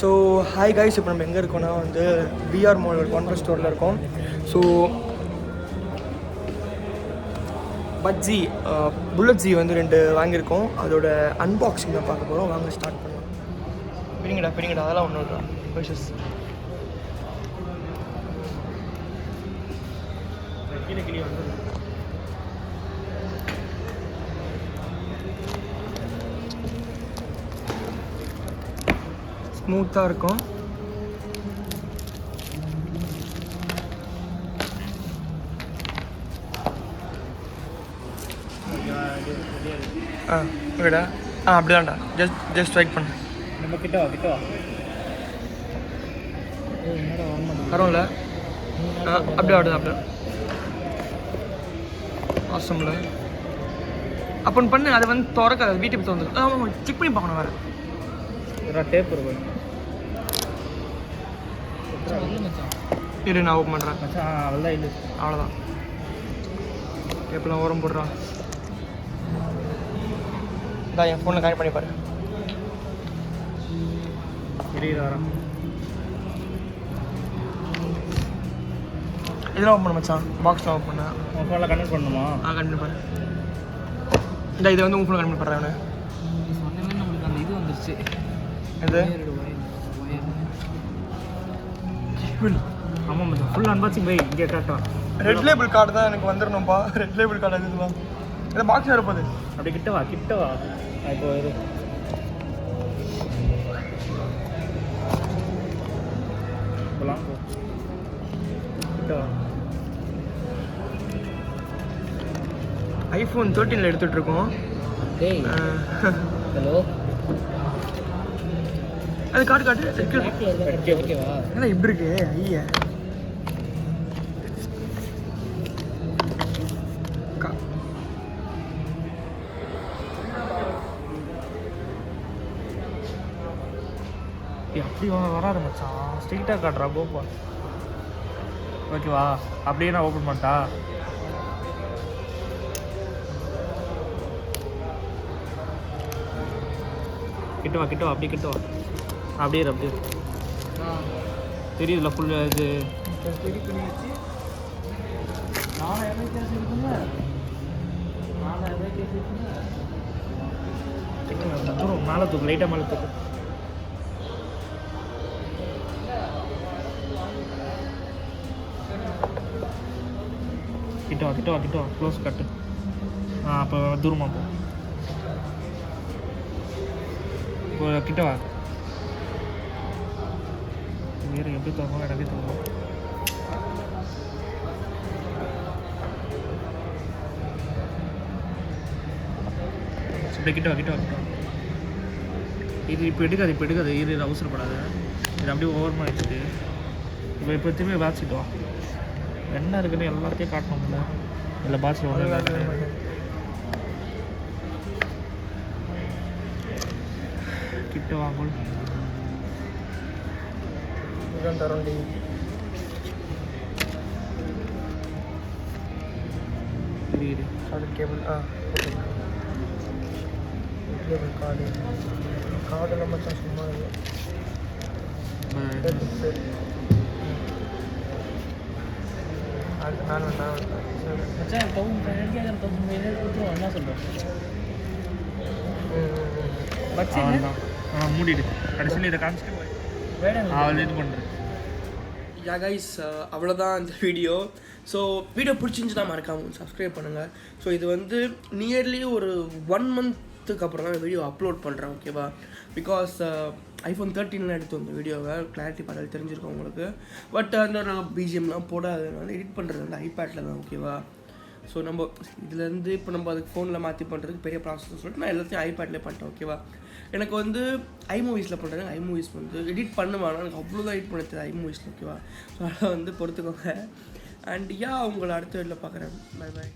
So hi guys, இப்போ நம்ம எங்கே இருக்கோம்னா வந்து பிஆர் மால் OnePlus ஸ்டோரில் இருக்கோம். So but Z bullet Z வந்து 2 வாங்கியிருக்கோம். அதோட அன்பாக்சிங் தான் பார்க்க போகிறோம். வாங்க ஸ்டார்ட் பண்ணலாம். பிரிங்கடா அதெல்லாம் ஒன்றும் இல்லை. விஷஸ் கீழே வந்து ஸ்மூத்தாக இருக்கும். ஓகேடா. அப்படிதான்டா. ஜஸ்ட் வெயிட் பண்ணு. நம்ம கிட்ட வா வரோம்ல. அப்படியே ஆசம்ல அப்போ பண்ணு. அதை வந்து திறக்காது, வீட்டுக்கு வந்துடும். ஆமாம், செக் பண்ணி பார்க்கணும். வேறு டேப் இருக்கும். இரு, நான் ஓப்பன் பண்ணுறேன். அவ்வளோதான். இல்லை, அவ்வளோதான். எப்பெல்லாம் ஓரம் போடுறான். இதான் என் ஃபோனில் கனெக்ட் பண்ணி பாரு. வரேன். இதெல்லாம் ஓப்பன் பண்ண மச்சான். பாக்ஸ்லாம் ஓப்பன் பண்ண. உன் ஃபோனில் கனெக்ட் பண்ணணுமா? கனெக்ட் பண்ணி பாரு. இந்த இதை வந்து உன் ஃபோனில் கனெக்ட் பண்ணி பாரு. சொன்னேன் நம்மளுக்கு அந்த இது வந்துருச்சு. எது? ஆமாம் மச்சான், ஃபுல் அன்பாக்சிங் போய் இங்கே காட்டுறான். ரெட் லேபிள் கார்டு தான் எனக்கு வந்துடணும்ப்பா. ரெட் லேபிள் கார்டு இதுதான். இந்த பாக்ஸ் இருப்பது. அப்படி கிட்ட வா. இப்போ இரு. போலாம் போ. கிட்ட வா. iPhone 13 எடுத்துகிட்டு இருக்கோம். டேய் ஹலோ, அது காட்டு. ஓகேவா? என்ன இப்படி இருக்கு? ஐயா அப்படி வராது மச்சான், ஸ்ட்ரெயிட்டாக காட்டுறா கோப்பா. ஓகேவா? அப்படியே நான் ஓப்பன் பண்ணிட்டா. கிட்ட வா. அப்படியே கிட்ட வா. அப்படியே தெரியுதுல ஃபுல் இது. மேலே தூக்கு, லைட்டாக மேலே தூக்கு. கிட்ட வா. க்ளோஸ் கட்டு. அப்போ தூரமாக போ. இப்போ கிட்ட வா. வேறு எப்படி தருவோம்? எனக்கே தருவோம். இப்படி கிட்ட வா. இது இப்போ எடுக்காது. இது அவசரப்படாது. இது அப்படியே ஓவரமாக வச்சுட்டு இப்போ திரும்பி பாக்ஸிட்டு வா. என்ன இருக்குன்னு எல்லாத்தையும் காட்டணும்ல. இல்லை பாக்ஸில் ஒன்று கிட்ட வாங்கல் தரோண்டி. தெரியுது. கேபிள் கேபிள் கார்டு நம்ம சும்மா என்ன சொல்கிறேன்? மூடிடு. கடைசியில் இதை காமிச்சிட்டு அவள் இது பண்ணுறேன். யா கைஸ், அவ்வளோதான் இந்த வீடியோ. ஸோ வீடியோ பிடிச்சிருந்துச்சுன்னா மறக்காமல் சப்ஸ்கிரைப் பண்ணுங்கள். ஸோ இது வந்து நியர்லி ஒரு 1 மந்த்துக்கு அப்புறம் தான் வீடியோ அப்லோட் பண்ணுறேன். ஓகேவா? பிகாஸ் iPhone 13 எடுத்து வந்த வீடியோவை கிளாரிட்டி பார்த்தாலும் தெரிஞ்சிருக்கோம் உங்களுக்கு. பட் அந்த நான் பிஜிஎம்லாம் போடாததுனால எடிட் பண்ணுறது வந்து ஐபேடில் தான். ஓகேவா? ஸோ நம்ம இதுலேருந்து இப்போ நம்ம அதுக்கு ஃபோனில் மாற்றி பண்ணுறதுக்கு பெரிய ப்ராசஸ் சொல்லிட்டு நான் எல்லாத்தையும் ஐபேட்லேயே பண்ணிட்டேன். ஓகேவா? எனக்கு வந்து ஐமூவிஸில் பண்ணுறேன். ஐமூவிஸ் வந்து எடிட் பண்ணுவாங்க. எனக்கு அவ்வளோதான் எடிட் பண்ண தெரியாது ஐமூவிஸில். ஓகேவா? ஸோ அதை வந்து பொறுத்துக்கோங்க. அண்ட் உங்களை அடுத்த வீட்டில் பார்க்குறேன். பை.